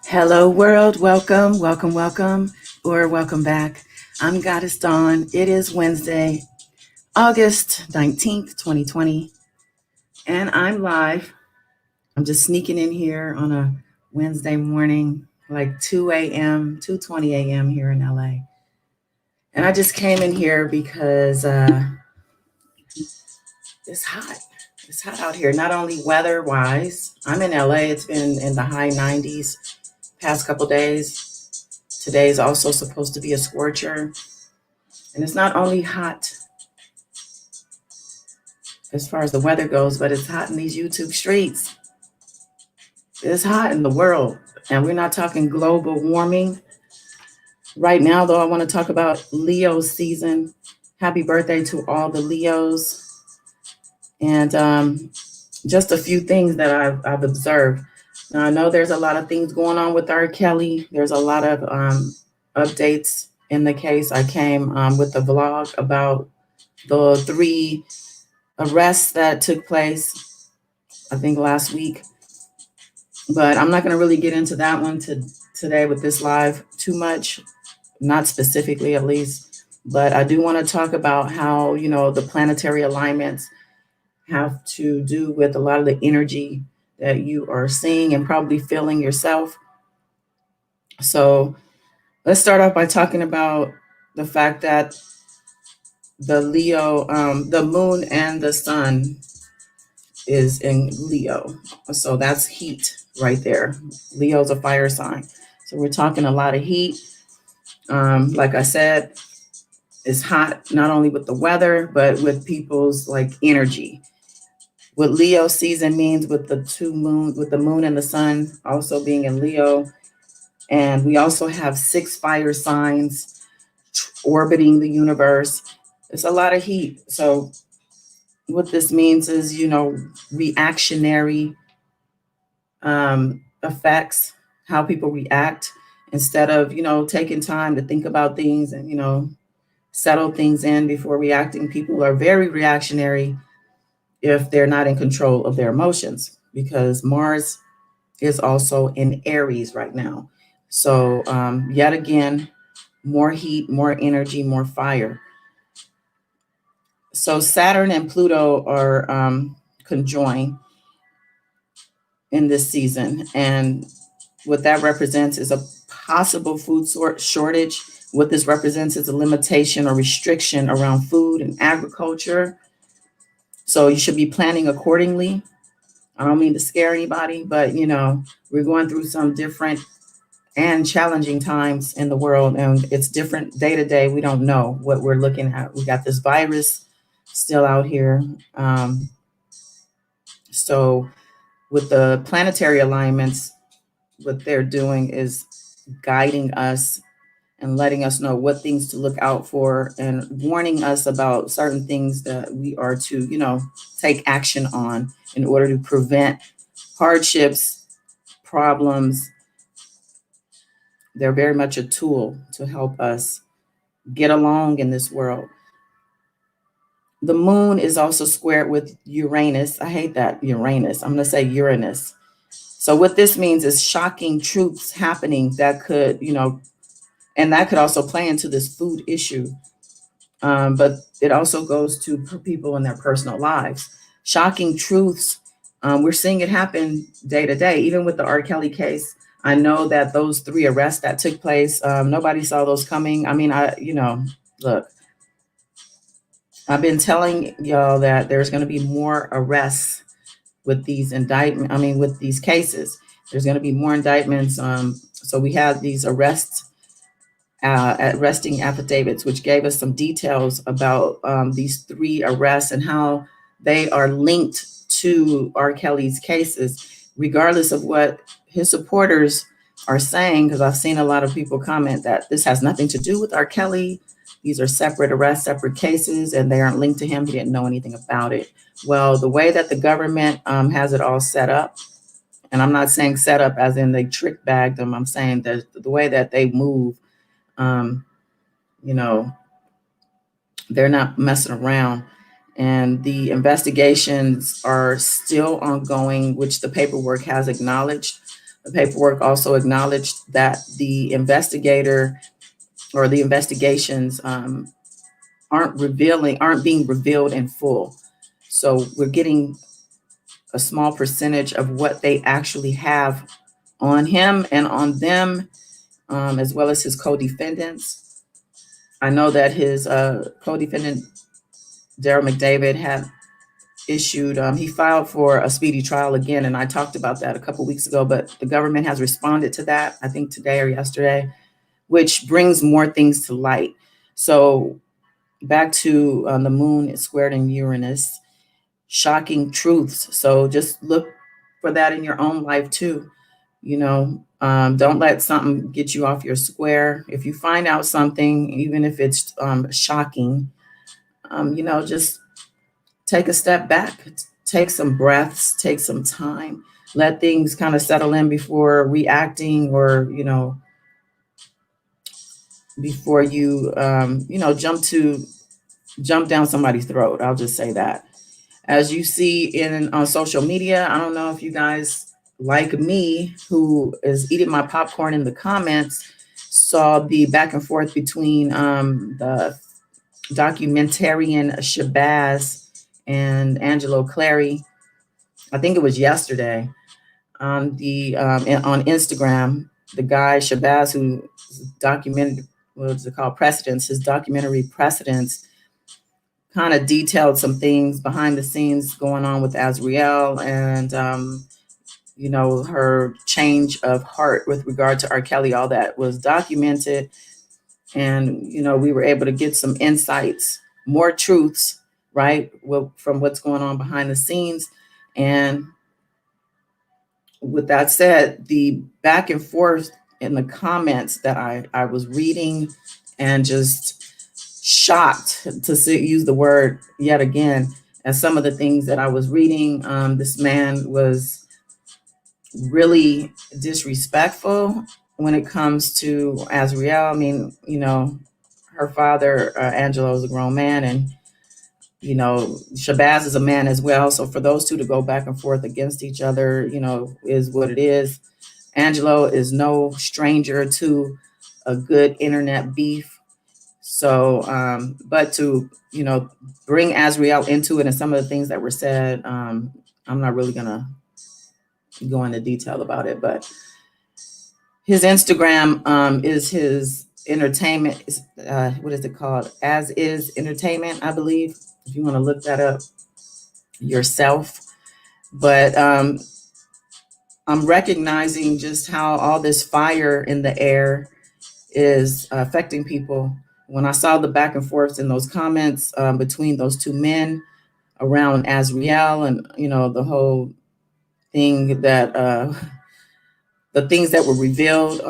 Hello, world. Welcome, welcome, welcome, or welcome back. I'm Goddess Dawn. It is Wednesday, August 19th, 2020, and I'm live. I'm just sneaking in here on a Wednesday morning, like 2 a.m., 2:20 a.m. here in LA. And I just came in here because it's hot. It's hot out here, not only weather wise. I'm in LA, it's been in the high 90s past couple days. Today is also supposed to be a scorcher. And it's not only hot as far as the weather goes, but it's hot in these YouTube streets. It's hot in the world. And we're not talking global warming. Right now, though, I want to talk about Leo season. Happy birthday to all the Leos. And just a few things that I've observed. Now, I know there's a lot of things going on with R. Kelly. There's a lot of updates in the case. I came with a vlog about the 3 arrests that took place, I think, last week. But I'm not going to really get into that one today with this live too much, not specifically at least. But I do want to talk about how, the planetary alignments have to do with a lot of the energy that you are seeing and probably feeling yourself. So let's start off by talking about the fact that the Leo, the moon and the sun is in Leo. So that's heat right there. Leo's a fire sign. So we're talking a lot of heat. Like I said, it's hot not only with the weather, but with people's like energy. What Leo season means with the moon and the sun also being in Leo. And we also have 6 fire signs orbiting the universe. It's a lot of heat. So what this means is, reactionary effects, how people react instead of, taking time to think about things and, settle things in before reacting. People are very reactionary if they're not in control of their emotions, because Mars is also in Aries right now. So yet again, more heat, more energy, more fire. So Saturn and Pluto are conjoined in this season. And what that represents is a possible food shortage. What this represents is a limitation or restriction around food and agriculture. So you should be planning accordingly. I don't mean to scare anybody, but we're going through some different and challenging times in the world, and it's different day to day. We don't know what we're looking at. We got this virus still out here. So with the planetary alignments, what they're doing is guiding us and letting us know what things to look out for and warning us about certain things that we are to, take action on in order to prevent hardships, problems. They're very much a tool to help us get along in this world. The moon is also squared with Uranus. I hate that, Uranus. I'm going to say Uranus. So what this means is shocking truths happening that could, and that could also play into this food issue. But it also goes to people in their personal lives. Shocking truths. We're seeing it happen day to day, even with the R. Kelly case. I know that those 3 arrests that took place, nobody saw those coming. I mean, look, I've been telling y'all that there's going to be more arrests with these with these cases. There's going to be more indictments. So we had these arresting affidavits, which gave us some details about these 3 arrests and how they are linked to R. Kelly's cases, regardless of what his supporters are saying, because I've seen a lot of people comment that this has nothing to do with R. Kelly. These are separate arrests, separate cases, and they aren't linked to him. He didn't know anything about it. Well, the way that the government has it all set up, and I'm not saying set up as in they trick bagged them. I'm saying that the way that they move, they're not messing around. And the investigations are still ongoing, which the paperwork has acknowledged. The paperwork also acknowledged that the investigator or the investigations aren't being revealed in full. So we're getting a small percentage of what they actually have on him and on them, as well as his co-defendants. I know that his co-defendant, Daryl McDavid, had he filed for a speedy trial again, and I talked about that a couple weeks ago, but the government has responded to that, I think today or yesterday, which brings more things to light. So back to the moon is squared in Uranus, shocking truths. So just look for that in your own life too. Don't let something get you off your square. If you find out something, even if it's shocking, just take a step back, take some breaths, take some time, let things kind of settle in before reacting, or before you jump down somebody's throat. I'll just say that. As you see in on social media, I don't know if you guys, like me, who is eating my popcorn in the comments, saw the back and forth between the documentarian Shabazz and Angelo Clary. I think it was yesterday on on Instagram. The guy Shabazz, who documented, what was it called, Precedence, his documentary Precedence, kind of detailed some things behind the scenes going on with Azriel, and her change of heart with regard to R. Kelly. All that was documented, and we were able to get some insights, more truths, right, from what's going on behind the scenes. And with that said, the back and forth in the comments that I was reading, and just shocked to use the word yet again, as some of the things that I was reading. This man was really disrespectful when it comes to Azriel. I mean, her father, Angelo, is a grown man, and Shabazz is a man as well. So for those two to go back and forth against each other, is what it is. Angelo is no stranger to a good internet beef. So, but to, bring Azriel into it and some of the things that were said, I'm not really going to go into detail about it, but his Instagram is his entertainment. What is it called? As Is Entertainment, I believe, if you want to look that up yourself. But I'm recognizing just how all this fire in the air is affecting people. When I saw the back and forth in those comments between those two men around Azriel, and the whole thing that the things that were revealed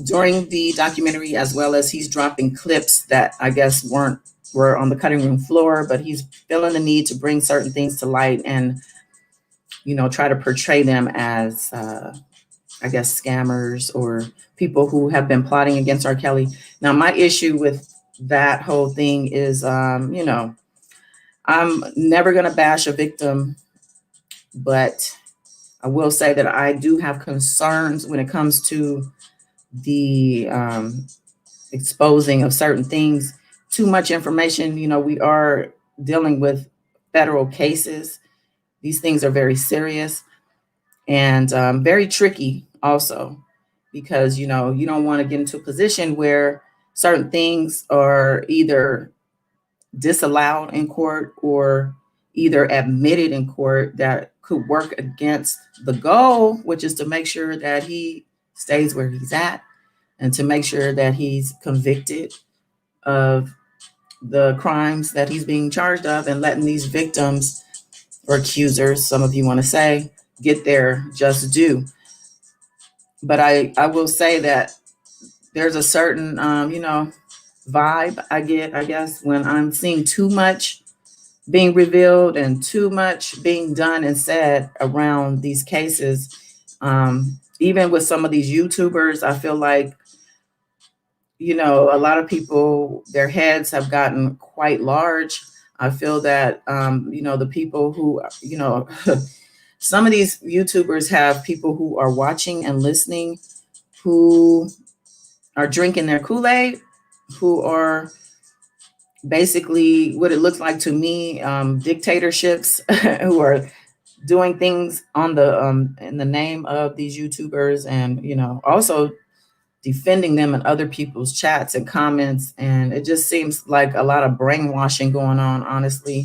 during the documentary, as well as he's dropping clips that I guess were on the cutting room floor, but he's feeling the need to bring certain things to light and try to portray them as I guess scammers or people who have been plotting against R. Kelly. Now, my issue with that whole thing is, I'm never going to bash a victim, but I will say that I do have concerns when it comes to the exposing of certain things. Too much information. We are dealing with federal cases. These things are very serious and very tricky also, because you don't want to get into a position where certain things are either disallowed in court or either admitted in court that could work against the goal, which is to make sure that he stays where he's at and to make sure that he's convicted of the crimes that he's being charged of, and letting these victims or accusers, some of you want to say, get their just due. But I will say that there's a certain, vibe I get, I guess, when I'm seeing too much being revealed and too much being done and said around these cases. Even with some of these YouTubers, I feel like, a lot of people, their heads have gotten quite large. I feel that, the people who, some of these YouTubers have people who are watching and listening who are drinking their Kool-Aid, who are basically what it looks like to me, dictatorships, who are doing things on the in the name of these YouTubers, and also defending them in other people's chats and comments. And it just seems like a lot of brainwashing going on, honestly.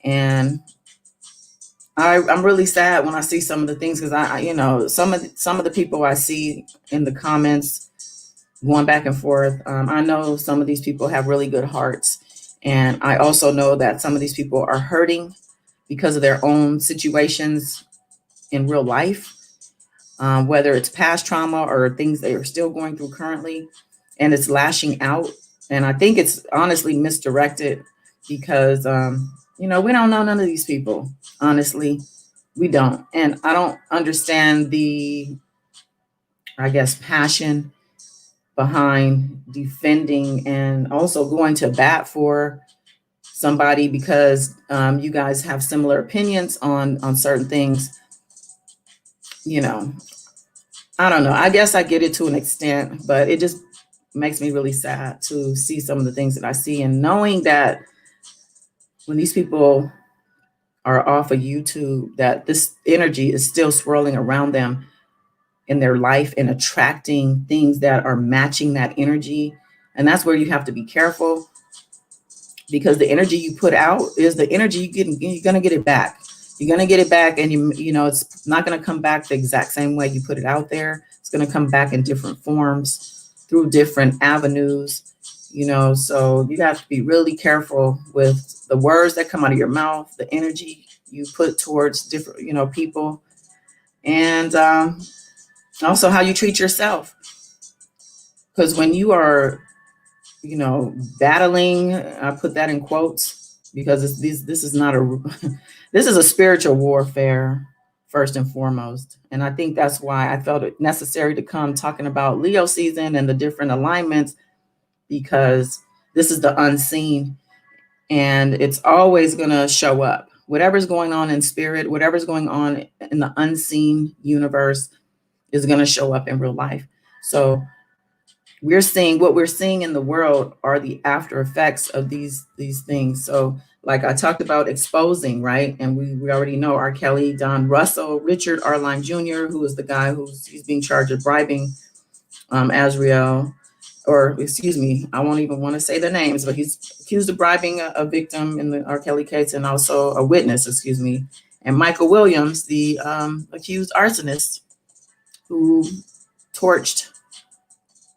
And I'm really sad when I see some of the things, because some of the people I see in the comments going back and forth. I know some of these people have really good hearts, and I also know that some of these people are hurting because of their own situations in real life, whether it's past trauma or things they are still going through currently, and it's lashing out. And I think it's honestly misdirected, because we don't know none of these people. Honestly, we don't. And I don't understand the, I guess, passion behind defending and also going to bat for somebody because you guys have similar opinions on certain things. I don't know. I guess I get it to an extent, but it just makes me really sad to see some of the things that I see, and knowing that when these people are off of YouTube, that this energy is still swirling around them in their life and attracting things that are matching that energy. And that's where you have to be careful, because the energy you put out is the energy you're going to get it back. You're going to get it back, and it's not going to come back the exact same way you put it out there. It's going to come back in different forms through different avenues, so you have to be really careful with the words that come out of your mouth, the energy you put towards different, people, and also how you treat yourself. Because when you are, battling, I put that in quotes, because this is not a, this is a spiritual warfare first and foremost. And I think that's why I felt it necessary to come talking about Leo season and the different alignments, because this is the unseen, and it's always going to show up. Whatever's going on in spirit, whatever's going on in the unseen universe is going to show up in real life. So what we're seeing in the world are the after effects of these things. So like I talked about exposing, right? And we already know R. Kelly, Don Russell, Richard Arline Jr., who is the guy he's being charged of bribing Azriel, or excuse me, I won't even want to say the names, but he's accused of bribing a victim in the R. Kelly case, and also a witness, excuse me. And Michael Williams, the accused arsonist who torched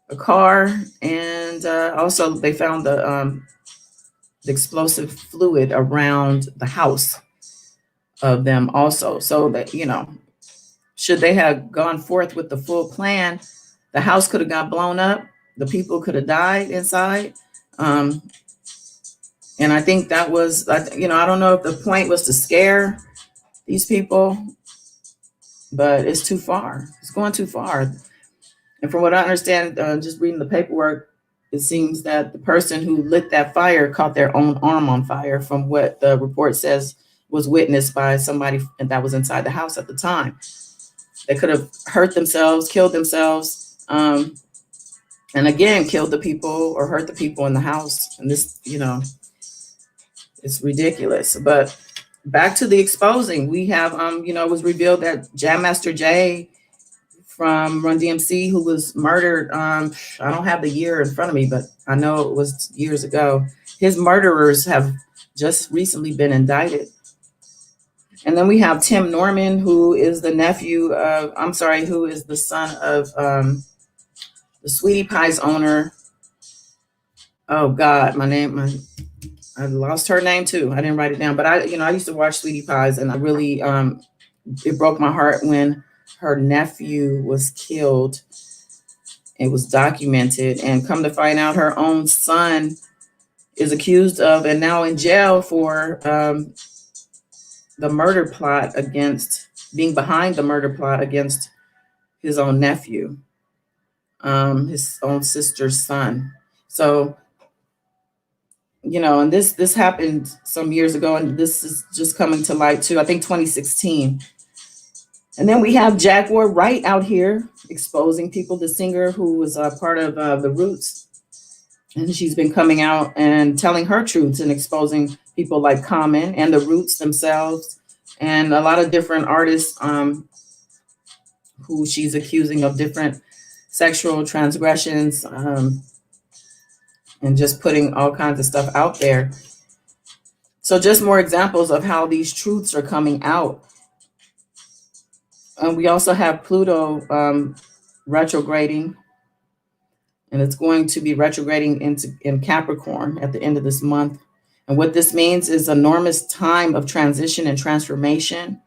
a car, and also they found the explosive fluid around the house of them also. So that, should they have gone forth with the full plan, the house could have got blown up, the people could have died inside. And I think that was, I don't know if the point was to scare these people, but it's too far. It's going too far. And from what I understand, just reading the paperwork, it seems that the person who lit that fire caught their own arm on fire, from what the report says was witnessed by somebody that was inside the house at the time. They could have hurt themselves, killed themselves, and again, killed the people or hurt the people in the house. And this, it's ridiculous. But back to the exposing, we have, it was revealed that Jam Master Jay from Run DMC, who was murdered, I don't have the year in front of me, but I know it was years ago. His murderers have just recently been indicted. And then we have Tim Norman, who is the who is the son of the Sweetie Pie's owner. Oh God, I lost her name too. I didn't write it down, but I used to watch Sweetie Pies, and I really, it broke my heart when her nephew was killed. It was documented, and come to find out, her own son is accused of and now in jail for the murder plot being behind the murder plot against his own nephew, his own sister's son. So, and this happened some years ago, and this is just coming to light too. I think 2016. And then we have Jaguar Wright out here exposing people, the singer who was part of the Roots. And she's been coming out and telling her truths and exposing people like Common and the Roots themselves, and a lot of different artists who she's accusing of different sexual transgressions, and just putting all kinds of stuff out there. So just more examples of how these truths are coming out. We also have Pluto retrograding, and it's going to be retrograding in Capricorn at the end of this month. And what this means is enormous time of transition and transformation,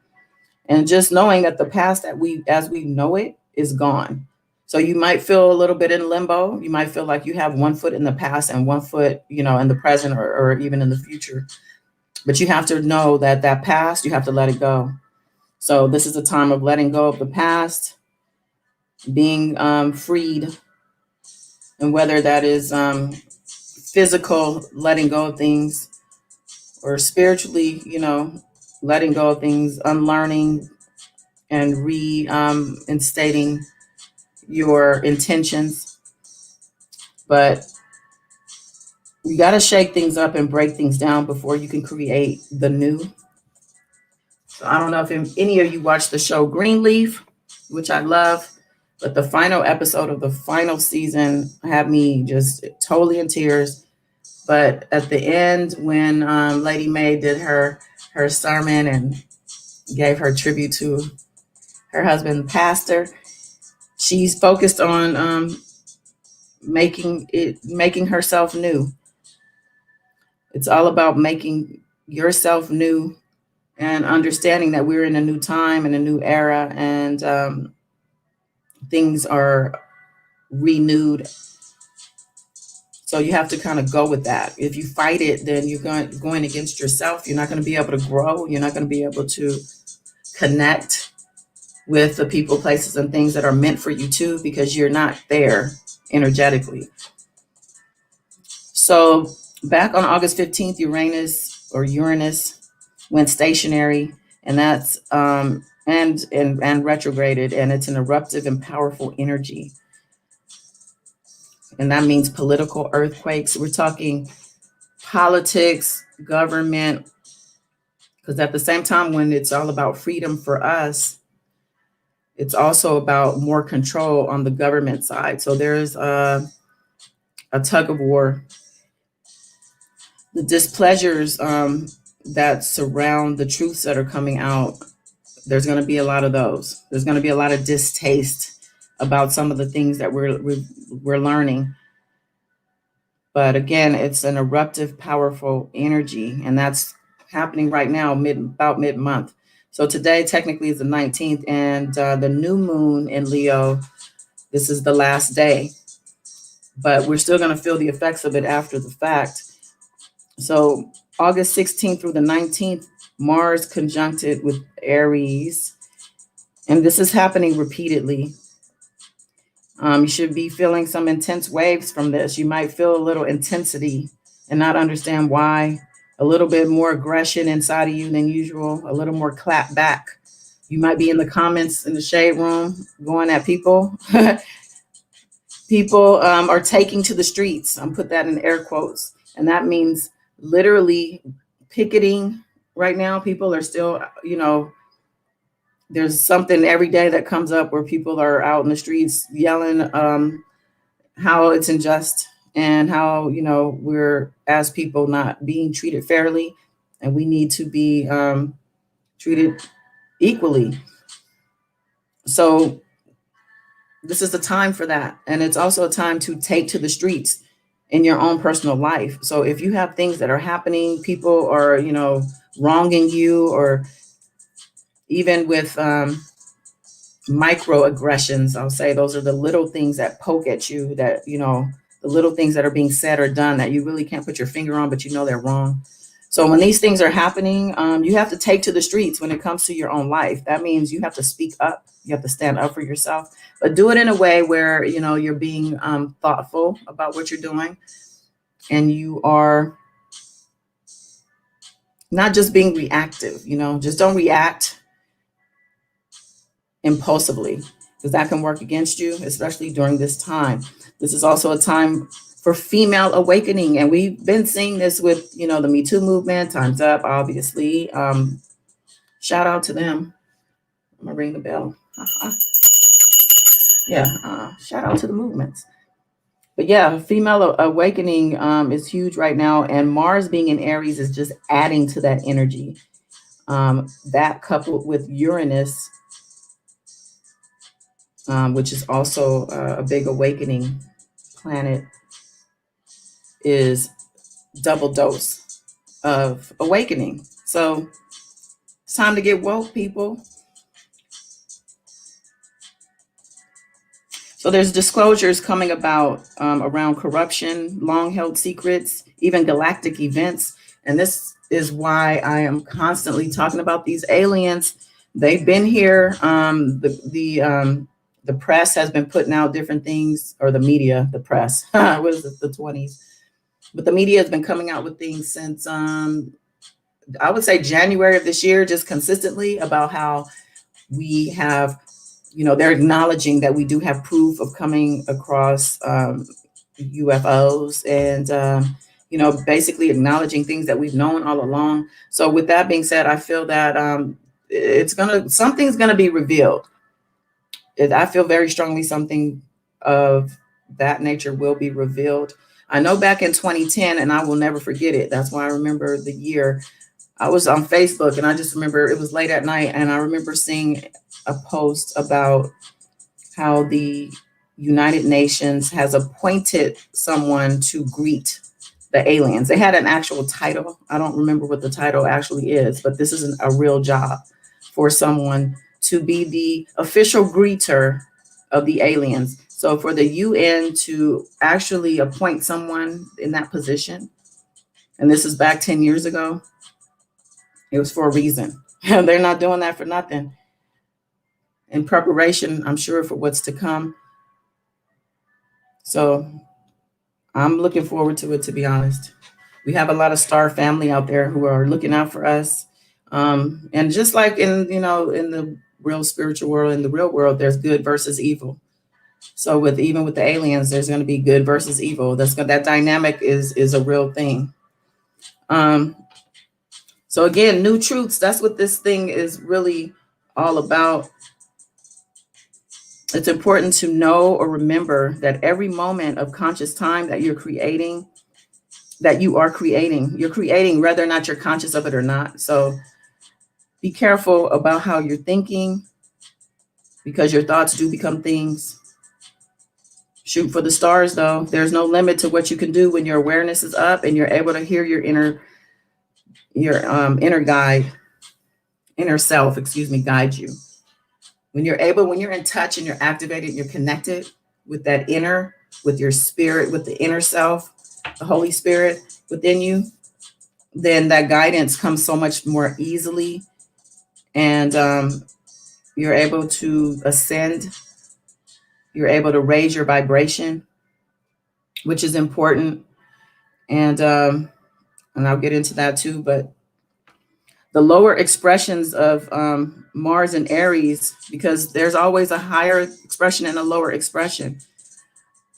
and just knowing that the past that as we know it is gone. So you might feel a little bit in limbo. You might feel like you have one foot in the past and one foot, in the present, or even in the future. But you have to know that past, you have to let it go. So this is a time of letting go of the past, being freed, and whether that is physical, letting go of things, or spiritually, letting go of things, unlearning and reinstating your intentions. But you got to shake things up and break things down before you can create the new. So I don't know if any of you watched the show Greenleaf, which I love, but the final episode of the final season had me just totally in tears. But at the end, when Lady Mae did her sermon and gave her tribute to her husband, pastor, she's focused on making herself new. It's all about making yourself new and understanding that we're in a new time and a new era, and things are renewed. So you have to kind of go with that. If you fight it, then you're going against yourself. You're not going to be able to grow. You're not going to be able to connect with the people, places, and things that are meant for you too, because you're not there energetically. So back on August 15th, Uranus went stationary, and that's and retrograded, and it's an eruptive and powerful energy. And that means political earthquakes. We're talking politics, government, because at the same time, when it's all about freedom for us, it's also about more control on the government side. So there's a tug of war. The displeasures that surround the truths that are coming out, there's going to be a lot of those. There's going to be a lot of distaste about some of the things that we're learning. But again, it's an eruptive, powerful energy, and that's happening right now, about mid-month. So today technically is the 19th, and the new moon in Leo, this is the last day. But we're still going to feel the effects of it after the fact. So August 16th through the 19th, Mars conjuncted with Aries, and this is happening repeatedly. You should be feeling some intense waves from this. You might feel a little intensity and not understand why, a little bit more aggression inside of you than usual, a little more clap back. You might be in the comments in the shade room going at people. People are taking to the streets. I'm put that in air quotes. And that means literally picketing right now. People are still, there's something every day that comes up where people are out in the streets yelling how it's unjust and how, we're, as people, not being treated fairly, and we need to be treated equally. So this is the time for that. And it's also a time to take to the streets in your own personal life. So if you have things that are happening, people are, wronging you, or even with microaggressions, I'll say those are the little things that poke at you, that, the little things that are being said or done that you really can't put your finger on, but they're wrong. So when these things are happening, you have to take to the streets when it comes to your own life. That means you have to speak up. You have to stand up for yourself, but do it in a way where, you're being thoughtful about what you're doing, and you are not just being reactive. Just don't react. impulsively, because that can work against you, especially during this time. This is also a time for female awakening, and we've been seeing this with, the Me Too movement. Time's Up, obviously. Shout out to them. I'm gonna ring the bell. Yeah, shout out to the movements. But yeah, female awakening is huge right now, and Mars being in Aries is just adding to that energy. That coupled with Uranus, which is also a big awakening planet, is double dose of awakening. So it's time to get woke, people. So there's disclosures coming about around corruption, long-held secrets, even galactic events. And this is why I am constantly talking about these aliens. They've been here. The press has been putting out different things, or the media, the press. What is it, the 20s? But the media has been coming out with things since I would say January of this year, just consistently, about how we have, they're acknowledging that we do have proof of coming across UFOs, and basically acknowledging things that we've known all along. So with that being said, I feel that something's gonna be revealed. I feel very strongly something of that nature will be revealed. I know back in 2010, and I will never forget it. That's why I remember the year. I was on Facebook, and I just remember it was late at night, and I remember seeing a post about how the United Nations has appointed someone to greet the aliens. They had an actual title. I don't remember what the title actually is, but this isn't a real job for someone to be the official greeter of the aliens. So for the UN to actually appoint someone in that position, and this is back 10 years ago, it was for a reason. They're not doing that for nothing. In preparation, I'm sure, for what's to come. So I'm looking forward to it, to be honest. We have a lot of star family out there who are looking out for us. And just like in the real spiritual world, in the real world, there's good versus evil. So even with the aliens, there's going to be good versus evil. That dynamic is a real thing. So again, new truths. That's what this thing is really all about. It's important to know or remember that every moment of conscious time that you're creating, you're creating whether or not you're conscious of it or not. So be careful about how you're thinking, because your thoughts do become things. Shoot for the stars, though. There's no limit to what you can do when your awareness is up and you're able to hear your inner self, guide you. When you're in touch and you're activated, and you're connected with with your spirit, with the inner self, the Holy Spirit within you, then that guidance comes so much more easily, and you're able to ascend. You're able to raise your vibration, which is important, and I'll get into that too. But the lower expressions of Mars and Aries, because there's always a higher expression and a lower expression.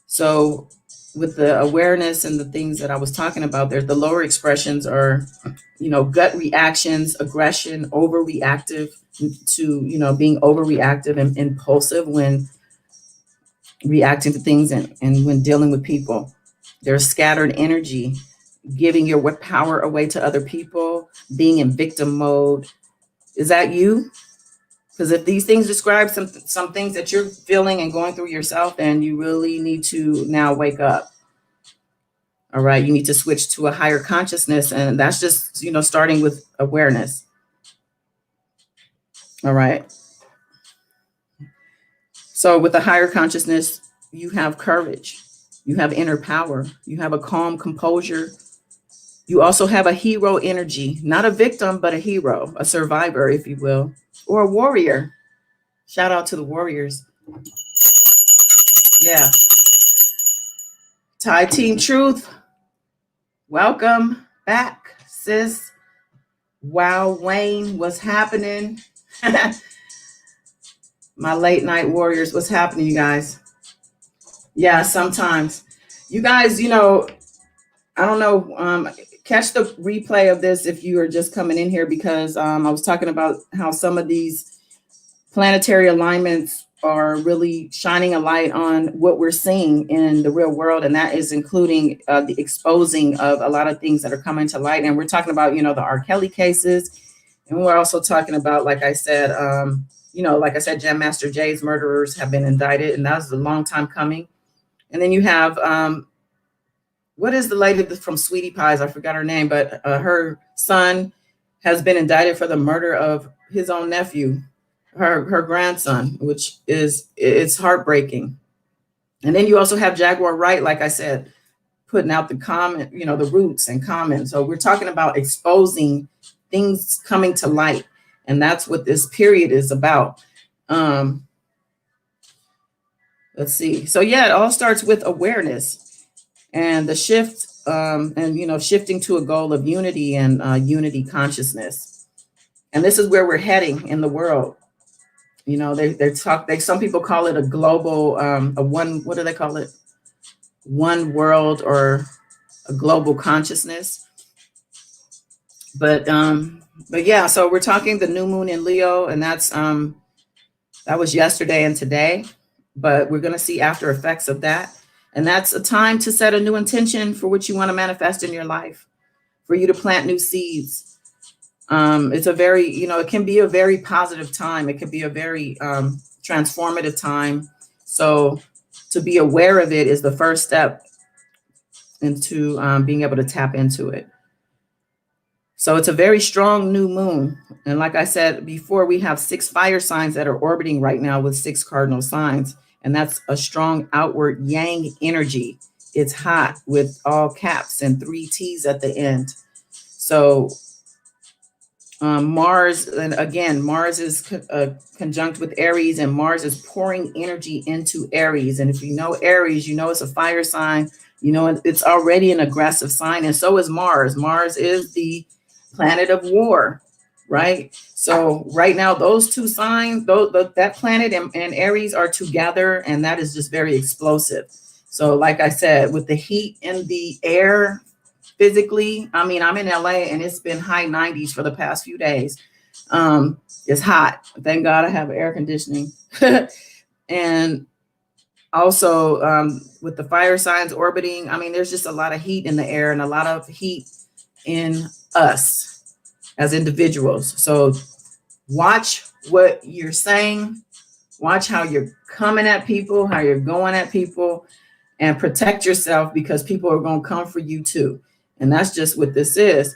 So with the awareness and the things that I was talking about, there's the lower expressions are, gut reactions, aggression, overreactive to, being overreactive and impulsive when reacting to things and when dealing with people. There's scattered energy, giving your power away to other people, being in victim mode. Is that you? Because if these things describe some things that you're feeling and going through yourself, then you really need to now wake up. All right, you need to switch to a higher consciousness, and that's just, starting with awareness. All right. So with a higher consciousness, you have courage, you have inner power, you have a calm composure. You also have a hero energy, not a victim, but a hero, a survivor, if you will, or a warrior. Shout out to the warriors. Yeah. Thai Team Truth, welcome back, sis. Wow, Wayne, what's happening? My late night warriors, what's happening, you guys? Yeah, sometimes. You guys, I don't know. Catch the replay of this if you are just coming in here, because I was talking about how some of these planetary alignments are really shining a light on what we're seeing in the real world, and that is including the exposing of a lot of things that are coming to light. And we're talking about, the R. Kelly cases, and we're also talking about, like I said, Jam Master Jay's murderers have been indicted, and that was a long time coming. And then you have what is the lady from Sweetie Pies? I forgot her name, but her son has been indicted for the murder of his own nephew, her grandson, which it's heartbreaking. And then you also have Jaguar Wright, like I said, putting out the comment, the roots and comments. So we're talking about exposing things coming to light, and that's what this period is about. Let's see. So yeah, it all starts with awareness and the shift, and shifting to a goal of unity and unity consciousness. And this is where we're heading in the world. Some people call it a global, what do they call it? One world, or a global consciousness. But yeah, so we're talking the new moon in Leo, and that was yesterday and today, but we're going to see after effects of that. And that's a time to set a new intention for what you want to manifest in your life, for you to plant new seeds. It's a very, it can be a very positive time. It can be a very transformative time. So to be aware of it is the first step into being able to tap into it. So it's a very strong new moon. And like I said before, we have 6 fire signs that are orbiting right now with 6 cardinal signs. And that's a strong outward yang energy. It's hot with all caps and 3 T's at the end. So Mars, and again, Mars is conjunct with Aries, and Mars is pouring energy into Aries. And if you know Aries, it's a fire sign. It's already an aggressive sign, and so is Mars. Mars is the planet of war, right? So right now, those 2 signs, that planet and Aries are together, and that is just very explosive. So like I said, with the heat in the air, physically, I'm in LA, and it's been high 90s for the past few days. It's hot. Thank God I have air conditioning. And also with the fire signs orbiting, there's just a lot of heat in the air, and a lot of heat in us as individuals. So watch what you're saying, watch how you're coming at people, how you're going at people, and protect yourself, because people are going to come for you too. And that's just what this is.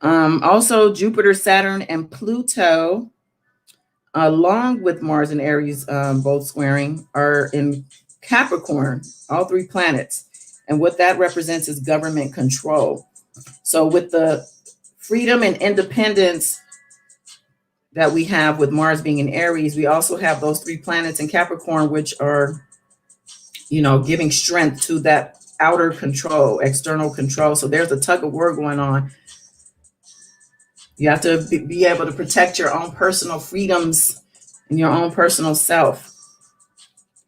Also, Jupiter, Saturn, and Pluto, along with Mars and Aries, both squaring, are in Capricorn, all 3 planets. And what that represents is government control. So with the freedom and independence that we have with Mars being in Aries, we also have those 3 planets in Capricorn, which are, giving strength to that outer control, external control. So there's a tug of war going on. You have to be able to protect your own personal freedoms and your own personal self.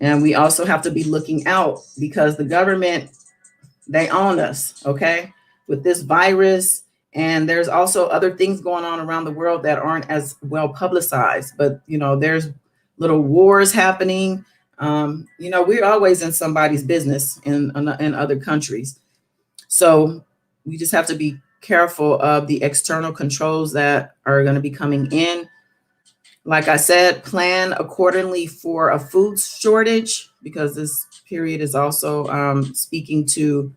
And we also have to be looking out, because the government, they own us, okay, with this virus. And there's also other things going on around the world that aren't as well publicized. But, there's little wars happening. We're always in somebody's business in other countries. So we just have to be careful of the external controls that are going to be coming in. Like I said, plan accordingly for a food shortage, because this period is also speaking to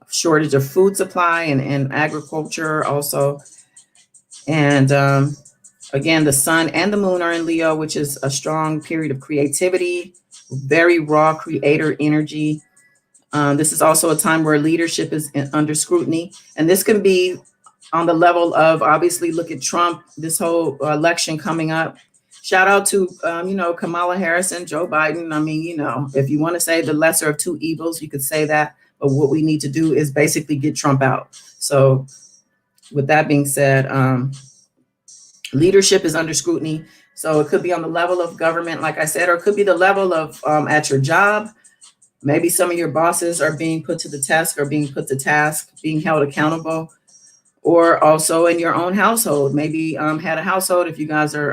a shortage of food supply and agriculture also. And again, the sun and the moon are in Leo, which is a strong period of creativity, very raw creator energy. This is also a time where leadership is under scrutiny. And this can be on the level of, obviously, look at Trump, this whole election coming up. Shout out to, Kamala Harris and Joe Biden. If you want to say the lesser of 2 evils, you could say that. But what we need to do is basically get Trump out. So with that being said, leadership is under scrutiny. So it could be on the level of government, like I said, or it could be the level of at your job. Maybe some of your bosses are being put to the test or being put to task, being held accountable, or also in your own household. Maybe head of household, if you guys are,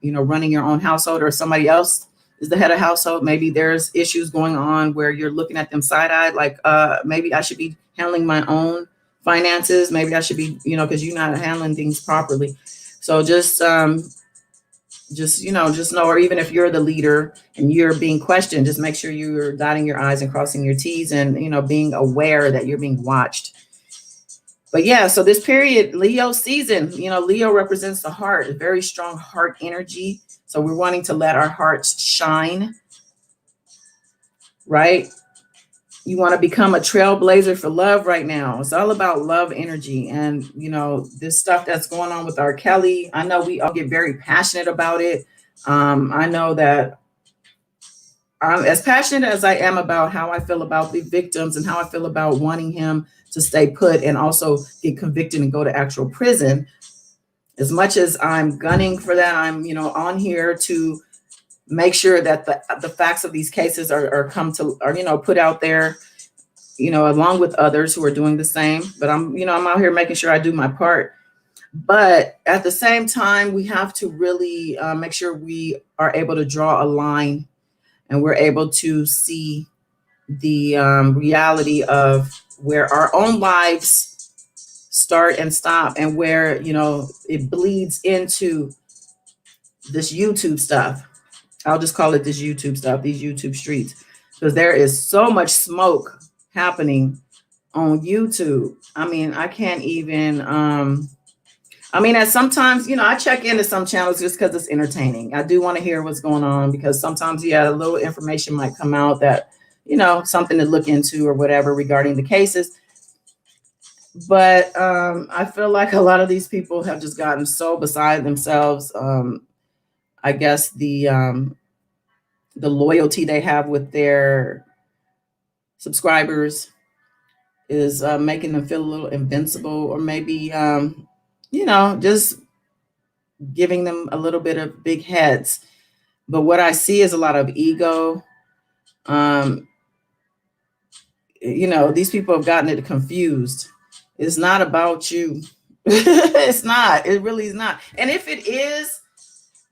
running your own household, or somebody else is the head of household. Maybe there's issues going on where you're looking at them side-eyed, like maybe I should be handling my own finances. Maybe I should be, because you're not handling things properly. So just know, or even if you're the leader and you're being questioned, just make sure you're dotting your I's and crossing your T's, and being aware that you're being watched. But yeah, so this period, Leo season, Leo represents the heart, a very strong heart energy. So we're wanting to let our hearts shine, right? You want to become a trailblazer for love right now. It's all about love energy. And, this stuff that's going on with R. Kelly, I know we all get very passionate about it. I know that I'm as passionate as I am about how I feel about the victims and how I feel about wanting him to stay put and also get convicted and go to actual prison. As much as I'm gunning for that, I'm, on here to make sure that the facts of these cases are put out there, along with others who are doing the same. But I'm out here making sure I do my part. But at the same time, we have to really make sure we are able to draw a line, and we're able to see the reality of where our own lives start and stop, and where it bleeds into this YouTube stuff. I'll just call it this YouTube stuff, these YouTube streets, because there is so much smoke happening on YouTube. I mean, I can't even at sometimes, I check into some channels just because it's entertaining. I do want to hear what's going on, because sometimes, a little information might come out that, something to look into or whatever regarding the cases. But I feel like a lot of these people have just gotten so beside themselves. I guess the loyalty they have with their subscribers is making them feel a little invincible, or maybe, just giving them a little bit of big heads. But what I see is a lot of ego. These people have gotten it confused. It's not about you. It's not. It really is not. And if it is,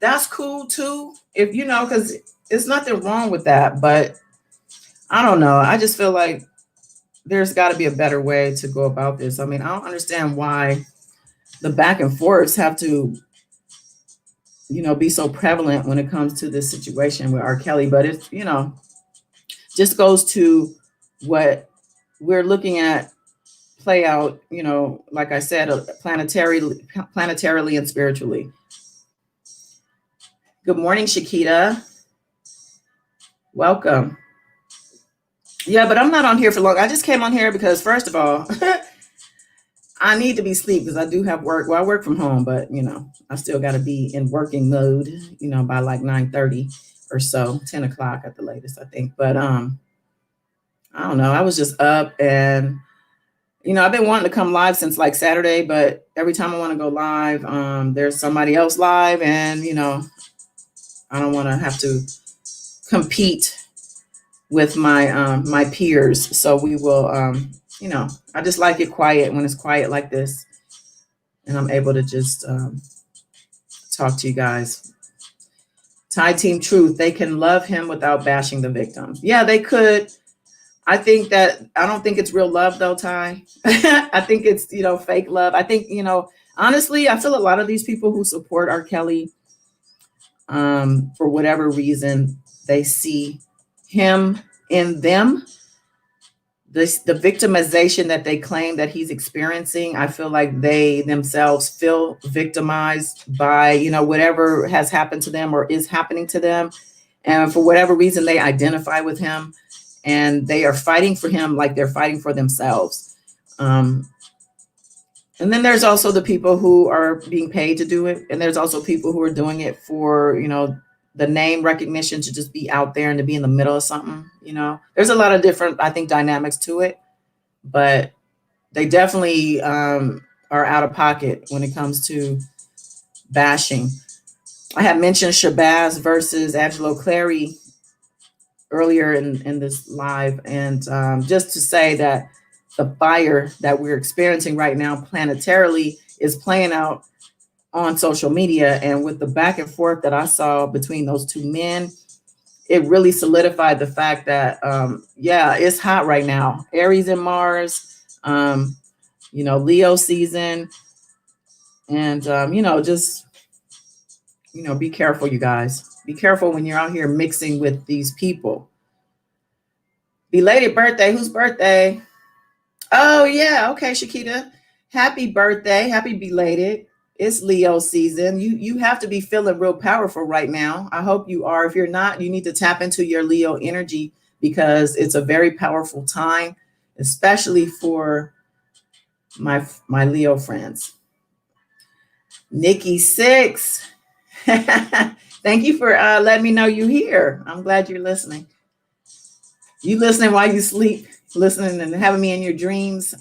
that's cool too. If because there's nothing wrong with that. But I don't know. I just feel like there's got to be a better way to go about this. I mean, I don't understand why the back and forths have to, be so prevalent when it comes to this situation with R. Kelly. But it's, just goes to what we're looking at play out, like I said, planetarily and spiritually. Good morning, Shakita. Welcome. Yeah, but I'm not on here for long. I just came on here because, first of all, I need to be asleep because I do have work. Well, I work from home, but I still got to be in working mode, by like 9:30 or so, 10 o'clock at the latest, I think. But I don't know. I was just up, and I've been wanting to come live since like Saturday, but every time I want to go live, there's somebody else live, and I don't want to have to compete with my peers. So we will, I just like it quiet when it's quiet like this, and I'm able to just talk to you guys. Thai Team Truth, they can love him without bashing the victims. Yeah, they could. I don't think it's real love though, Ty. I think it's, fake love. I think, honestly, I feel a lot of these people who support R. Kelly, for whatever reason, they see him in them. The victimization that they claim that he's experiencing, I feel like they themselves feel victimized by, whatever has happened to them or is happening to them. And for whatever reason, they identify with him, and they are fighting for him like they're fighting for themselves. And then there's also the people who are being paid to do it. And there's also people who are doing it for, the name recognition, to just be out there and to be in the middle of something. There's a lot of different, I think, dynamics to it, but they definitely are out of pocket when it comes to bashing. I had mentioned Shabazz versus Angelo Clary earlier in this live. And just to say that the fire that we're experiencing right now planetarily is playing out on social media. And with the back and forth that I saw between those two men, it really solidified the fact that, yeah, it's hot right now. Aries and Mars, Leo season. And, just, be careful, you guys. Be careful when you're out here mixing with these people. Belated birthday. Whose birthday? Oh, yeah. Okay, Shakita. Happy birthday. Happy belated. It's Leo season. You have to be feeling real powerful right now. I hope you are. If you're not, you need to tap into your Leo energy because it's a very powerful time, especially for my Leo friends. Nikki 6. Thank you for letting me know you're here. I'm glad you're listening. You listening while you sleep, listening and having me in your dreams.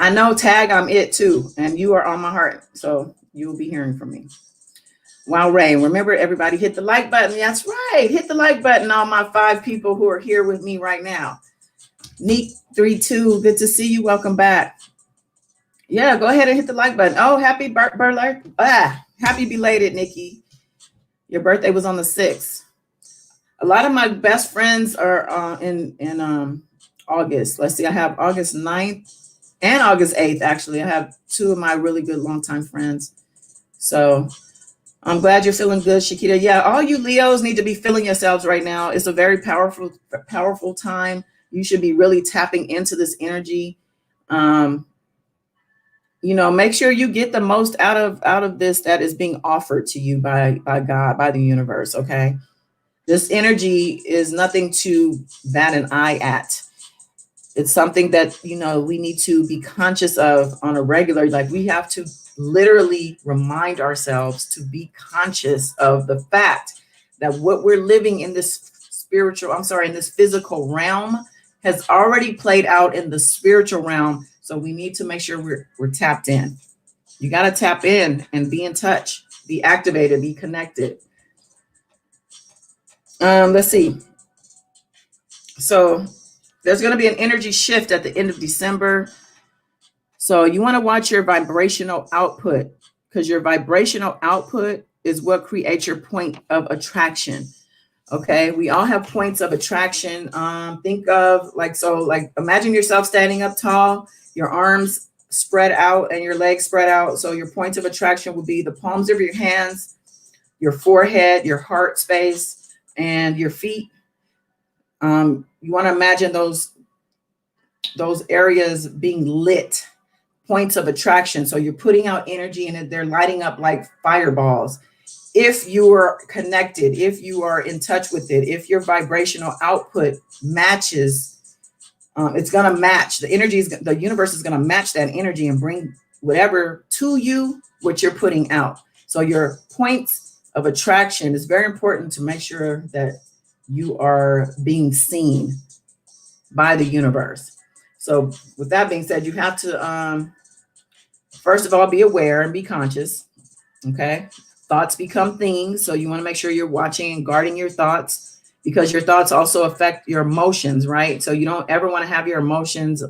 I know, Tag, I'm it too. And you are on my heart. So you'll be hearing from me. Wow, Rain. Remember, everybody hit the like button. That's right. Hit the like button, all my 5 people who are here with me right now. Neat32, good to see you. Welcome back. Yeah, go ahead and hit the like button. Oh, happy happy belated, Nikki. Your birthday was on the 6th. A lot of my best friends are in August. Let's see, I have August 9th and August 8th, actually. I have 2 of my really good longtime friends. So I'm glad you're feeling good, Shakita. Yeah, all you Leos need to be feeling yourselves right now. It's a very powerful time. You should be really tapping into this energy. Make sure you get the most out of this that is being offered to you by God, by the universe, okay? This energy is nothing to bat an eye at. It's something that, we need to be conscious of on a regular, like we have to literally remind ourselves to be conscious of the fact that what we're living in this in this physical realm has already played out in the spiritual realm. So we need to make sure we're tapped in. You got to tap in and be in touch, be activated, be connected. Let's see. So there's going to be an energy shift at the end of December. So you want to watch your vibrational output because your vibrational output is what creates your point of attraction. Okay. We all have points of attraction. Think of imagine yourself standing up tall, your arms spread out and your legs spread out. So your points of attraction will be the palms of your hands, your forehead, your heart space, and your feet. You want to imagine those areas being lit, points of attraction. So you're putting out energy and they're lighting up like fireballs. If you are connected, if you are in touch with it, if your vibrational output matches, it's going to match. The universe is going to match that energy and bring whatever to you, what you're putting out. So your points of attraction is very important to make sure that you are being seen by the universe. So with that being said, you have to, first of all, be aware and be conscious. Okay. Thoughts become things. So you want to make sure you're watching and guarding your thoughts because your thoughts also affect your emotions, right? So you don't ever want to have your emotions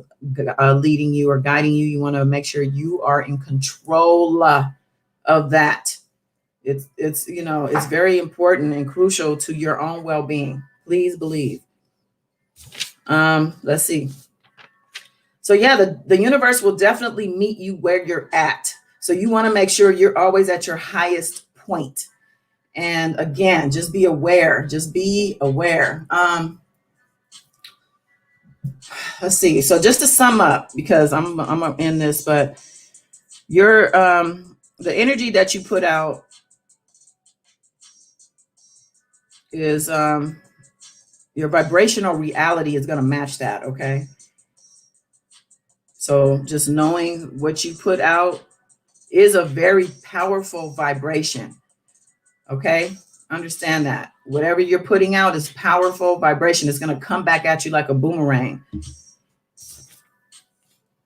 leading you or guiding you. You want to make sure you are in control of that. It's very important and crucial to your own well-being. Please believe. Let's see. So yeah, the universe will definitely meet you where you're at. So you want to make sure you're always at your highest point. And again, just be aware. Just be aware. Let's see. So just to sum up, because I'm in this, but your the energy that you put out is your vibrational reality is going to match that. Okay. So just knowing what you put out is a very powerful vibration. Okay. Understand that whatever you're putting out is powerful vibration. It's going to come back at you like a boomerang.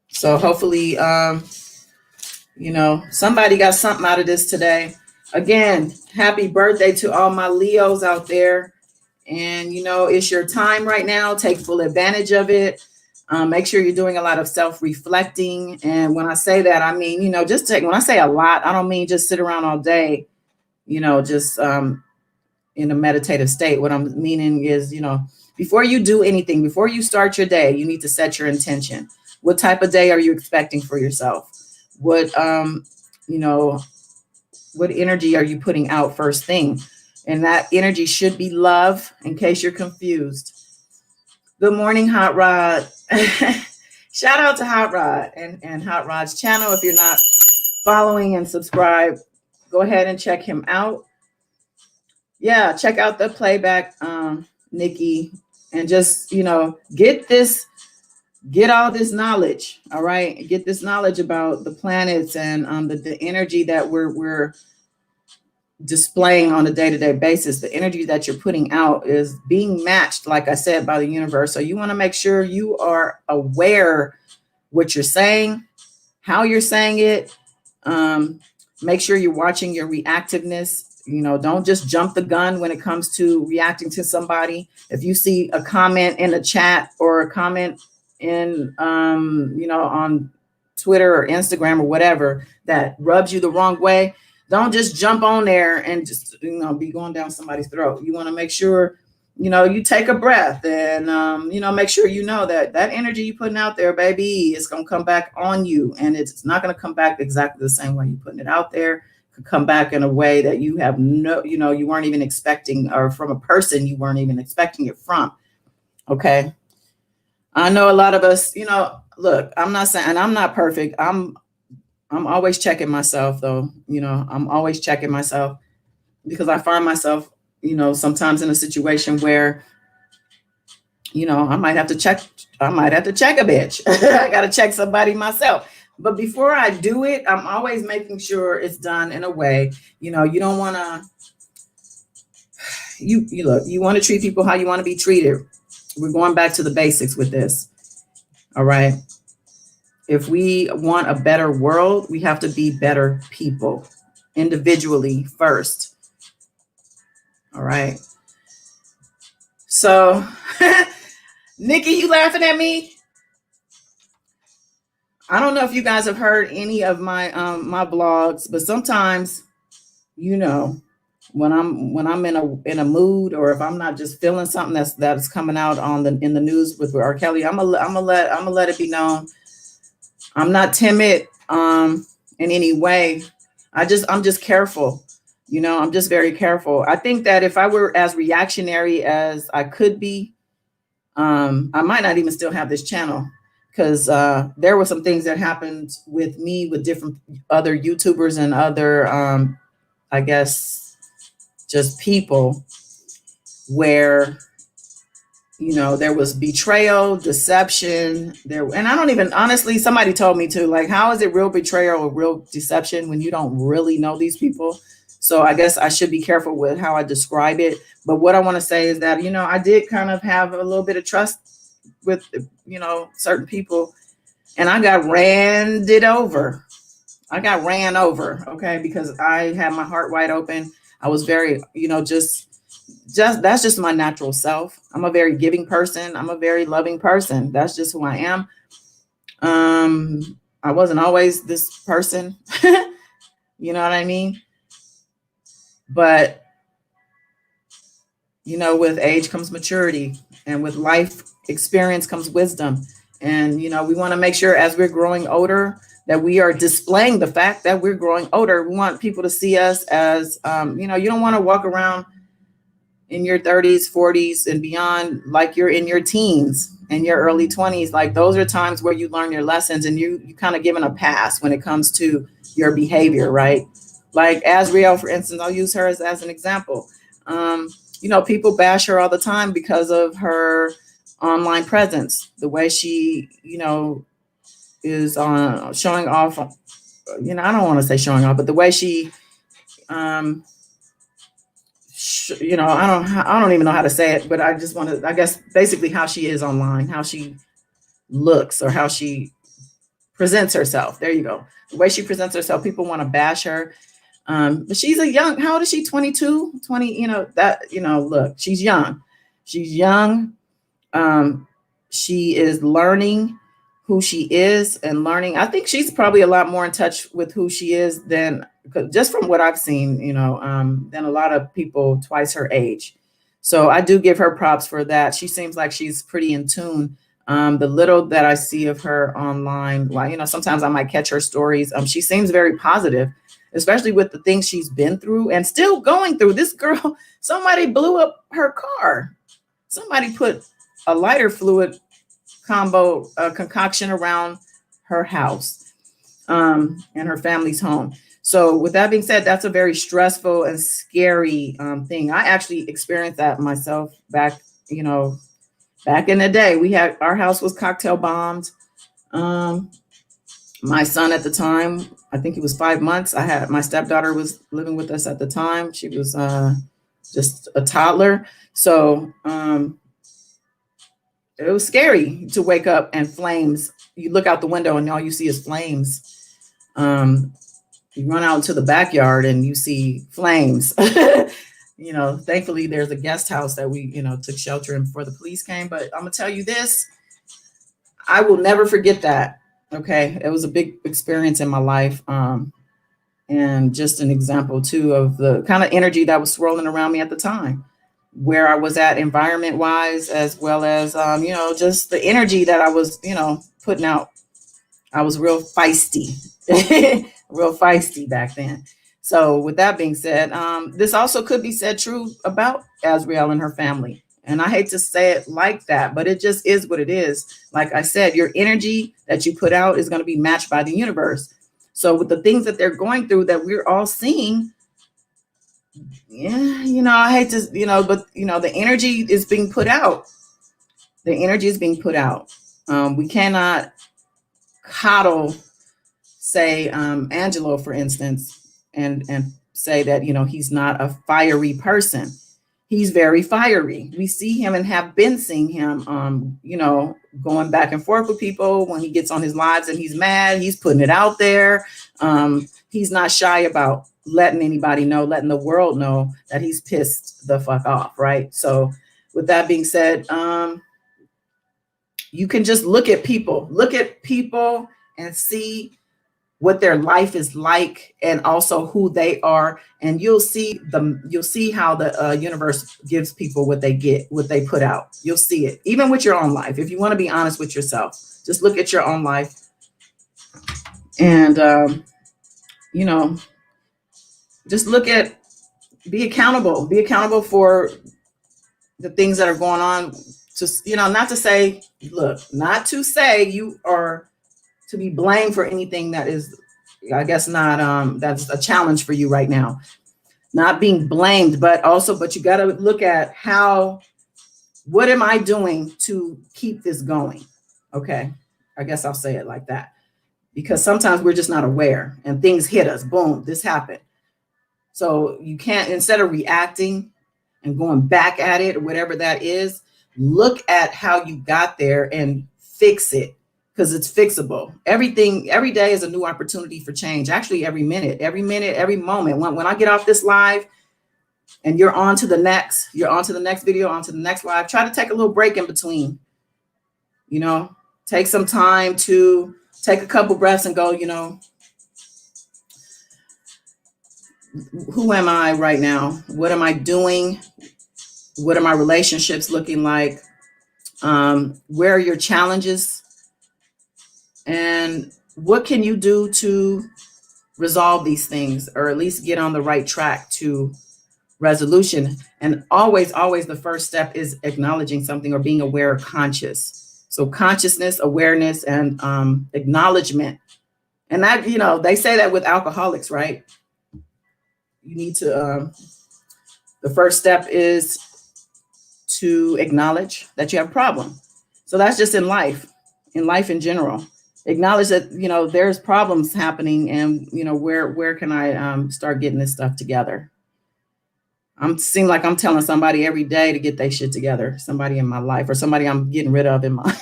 So hopefully Somebody got something out of this today. Again, happy birthday to all my Leos out there. And, it's your time right now. Take full advantage of it. Make sure you're doing a lot of self-reflecting. And when I say that, I mean, when I say a lot, I don't mean just sit around all day, just in a meditative state. What I'm meaning is, before you do anything, before you start your day, you need to set your intention. What type of day are you expecting for yourself? You know, what energy are you putting out first thing? And that energy should be love, in case you're confused. Good morning, Hot Rod. Shout out to Hot Rod and Hot Rod's channel. If you're not following and subscribe, go ahead and check him out. Yeah, check out the playback, Nikki, and just, get all this knowledge. All right. Get this knowledge about the planets and the energy that we're displaying on a day-to-day basis. The energy that you're putting out is being matched, like I said, by the universe. So you want to make sure you are aware what you're saying, how you're saying it. Make sure you're watching your reactiveness. Don't just jump the gun when it comes to reacting to somebody. If you see a comment in the chat or a comment in, on Twitter or Instagram or whatever that rubs you the wrong way, don't just jump on there and just, be going down somebody's throat. You want to make sure, you take a breath and, make sure that energy you're putting out there, baby, is going to come back on you. And it's not going to come back exactly the same way you're putting it out there. It could come back in a way that you have you weren't even expecting, or from a person you weren't even expecting it from. Okay. I know a lot of us, look, I'm not saying, and I'm not perfect. I'm always checking myself though. I'm always checking myself, because I find myself, sometimes in a situation where, I might have to check a bitch. I got to check somebody myself. But before I do it, I'm always making sure it's done in a way, you don't want to, you want to treat people how you want to be treated. We're going back to the basics with this. All right. If we want a better world, we have to be better people individually first. All right. So, Nikki, you laughing at me? I don't know if you guys have heard any of my my blogs, but sometimes, when I'm in a mood, or if I'm not just feeling something that's coming out in the news with R. Kelly, I'm gonna let it be known. I'm not timid in any way. I'm just careful. I'm just very careful. I think that if I were as reactionary as I could be, I might not even still have this channel, because there were some things that happened with me with different other YouTubers and other, I guess, just people where, there was betrayal, deception there. And I don't even, honestly, somebody told me to, like, how is it real betrayal or real deception when you don't really know these people? So I guess I should be careful with how I describe it. But what I want to say is that, I did kind of have a little bit of trust with, certain people, and I got ran over. Okay. Because I had my heart wide open. I was very, just that's just my natural self. I'm a very giving person. I'm a very loving person. That's just who I am. I wasn't always this person. You know what I mean? But, with age comes maturity, and with life experience comes wisdom. And, we want to make sure as we're growing older that we are displaying the fact that we're growing older. We want people to see us as, you don't want to walk around in your 30s, 40s and beyond like you're in your teens and your early 20s. Like, those are times where you learn your lessons, and you kind of given a pass when it comes to your behavior, right? Like Asriel, for instance, I'll use her as an example. People bash her all the time because of her online presence, the way she, is showing off. I don't want to say showing off, but the way she, I don't even know how to say it, but I just want to, I guess, basically how she is online, how she looks, or how she presents herself. There you go. The way she presents herself, people want to bash her. But she's a young, how old is she? 22, 20, look, she's young. She's young. Um, she is learning who she is and learning. I think she's probably a lot more in touch with who she is than, just from what I've seen, than a lot of people twice her age. So I do give her props for that. She seems like she's pretty in tune. The little that I see of her online, well, sometimes I might catch her stories. She seems very positive, especially with the things she's been through and still going through. This girl, somebody blew up her car. Somebody put a lighter fluid concoction around her house and her family's home. So with that being said, that's a very stressful and scary thing. I actually experienced that myself back in the day. Our house was cocktail bombed. My son at the time, I think he was 5 months. My stepdaughter was living with us at the time. She was just a toddler. So it was scary to wake up and flames. You look out the window and all you see is flames. You run out into the backyard and you see flames. Thankfully there's a guest house that we, took shelter in before the police came. But I'm gonna tell you this, I will never forget that. Okay. It was a big experience in my life. And just an example too of the kind of energy that was swirling around me at the time, where I was at environment wise, as well as, just the energy that I was, putting out. I was real feisty, real feisty back then. So with that being said, this also could be said true about Azriel and her family. And I hate to say it like that, but it just is what it is. Like I said, your energy that you put out is going to be matched by the universe. So with the things that they're going through that we're all seeing, I hate to, but the energy is being put out. The energy is being put out. We cannot coddle, say, Angelo, for instance, and say that, he's not a fiery person. He's very fiery. We see him and have been seeing him, going back and forth with people. When he gets on his lives and he's mad, he's putting it out there. He's not shy about letting anybody know, letting the world know that he's pissed the fuck off, right? So with that being said, you can just look at people and see what their life is like and also who they are. And you'll see how the universe gives people what they put out. You'll see it, even with your own life. If you want to be honest with yourself, just look at your own life and, just be accountable for the things that are going on. Just, not to say you are to be blamed for anything that is, I guess, not, that's a challenge for you right now. Not being blamed, but you got to look at what am I doing to keep this going? Okay. I guess I'll say it like that, because sometimes we're just not aware and things hit us. Boom, this happened. So you can't, instead of reacting and going back at it or whatever that is, look at how you got there and fix it, because it's fixable. Every day is a new opportunity for change. Actually, every minute, every moment. When I get off this live and you're on to the next video, on to the next live, try to take a little break in between. Take some time to take a couple breaths and go, who am I right now? What am I doing? What are my relationships looking like? Where are your challenges? And what can you do to resolve these things, or at least get on the right track to resolution? And always the first step is acknowledging something or being aware or conscious. So consciousness, awareness, and acknowledgement. And that, they say that with alcoholics, right? You need to, the first step is to acknowledge that you have a problem. So that's just in life in general. Acknowledge that, there's problems happening, and, where can I start getting this stuff together? Seem like I'm telling somebody every day to get their shit together, somebody in my life, or somebody I'm getting rid of in my,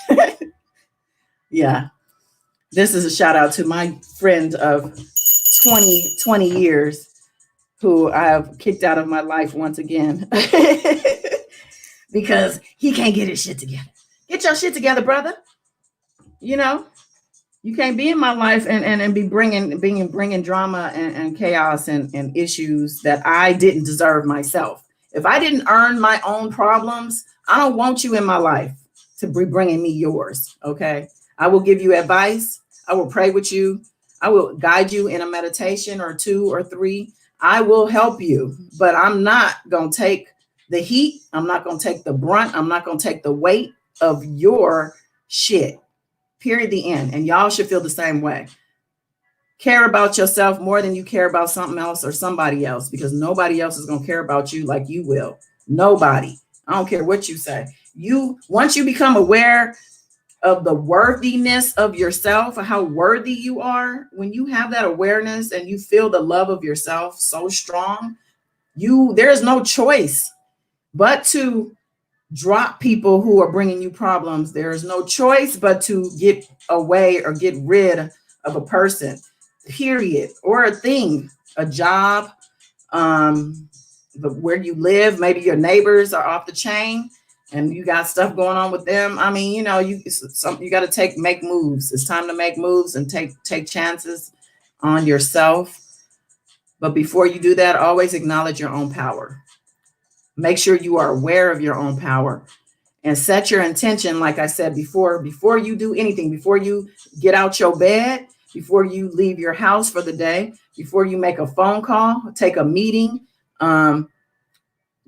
yeah. This is a shout out to my friend of 20 years who I have kicked out of my life once again because he can't get his shit together. Get your shit together, brother. You know, you can't be in my life and be bringing drama and chaos and issues that I didn't deserve myself. If I didn't earn my own problems, I don't want you in my life to be bringing me yours. Okay, I will give you advice. I will pray with you. I will guide you in a meditation or 2 or 3. I will help you, but I'm not gonna take the heat. I'm not gonna take the brunt. I'm not gonna take the weight of your shit. Period. The end. And y'all should feel the same way. Care about yourself more than you care about something else or somebody else, because nobody else is going to care about you like you will. Nobody. I don't care what you say. Once you become aware of the worthiness of yourself, how worthy you are, when you have that awareness and you feel the love of yourself so strong, there is no choice but to drop people who are bringing you problems. There is no choice but to get away or get rid of a person, period, or a thing, a job, where you live. Maybe your neighbors are off the chain and you got stuff going on with them. I mean, you got to make moves. It's time to make moves and take chances on yourself. But before you do that, always acknowledge your own power. Make sure you are aware of your own power and set your intention. Like I said before you do anything, before you get out your bed, before you leave your house for the day, before you make a phone call, take a meeting, go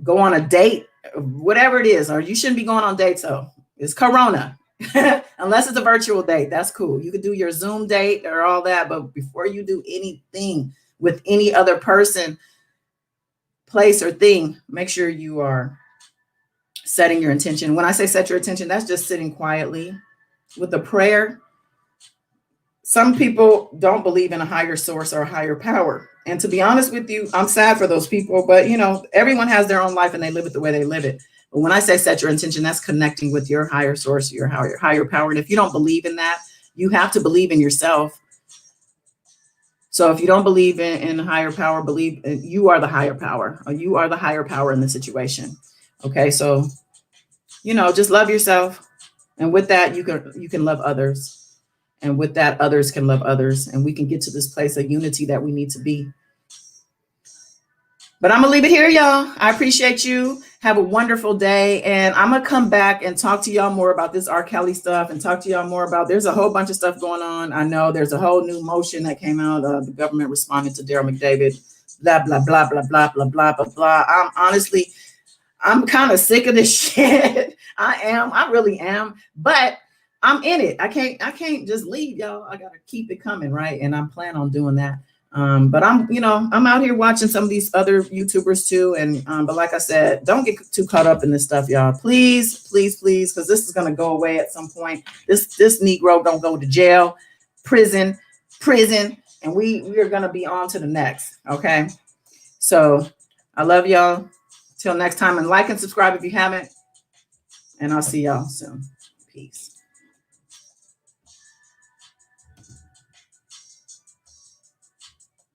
on a date, whatever it is, or you shouldn't be going on dates. So it's Corona, unless it's a virtual date. That's cool. You could do your Zoom date or all that. But before you do anything with any other person, place, or thing, make sure you are setting your intention. When I say set your intention, that's just sitting quietly with a prayer. Some people don't believe in a higher source or a higher power. And to be honest with you, I'm sad for those people, but everyone has their own life and they live it the way they live it. But when I say set your intention, that's connecting with your higher source, your higher power. And if you don't believe in that, you have to believe in yourself. So if you don't believe in higher power, believe you are the higher power, or you are the higher power in the situation. Okay, so just love yourself, and with that, you can love others, and with that, others can love others, and we can get to this place of unity that we need to be. But I'm gonna leave it here, y'all. I appreciate you. Have a wonderful day, and I'm gonna come back and talk to y'all more about this R. Kelly stuff, and talk to y'all more about. There's a whole bunch of stuff going on. I know there's a whole new motion that came out. The government responded to Daryl McDavid. Blah blah blah blah blah blah blah blah blah. I'm kind of sick of this shit. I really am. But I'm in it. I can't just leave, y'all. I gotta keep it coming, right? And I'm planning on doing that. But I'm out here watching some of these other YouTubers too. And but like I said, don't get too caught up in this stuff, y'all. Please, please, please, because this is gonna go away at some point. This Negro gonna go to jail, prison, and we are gonna be on to the next. Okay. So I love y'all. Till next time, and like and subscribe if you haven't. And I'll see y'all soon. Peace.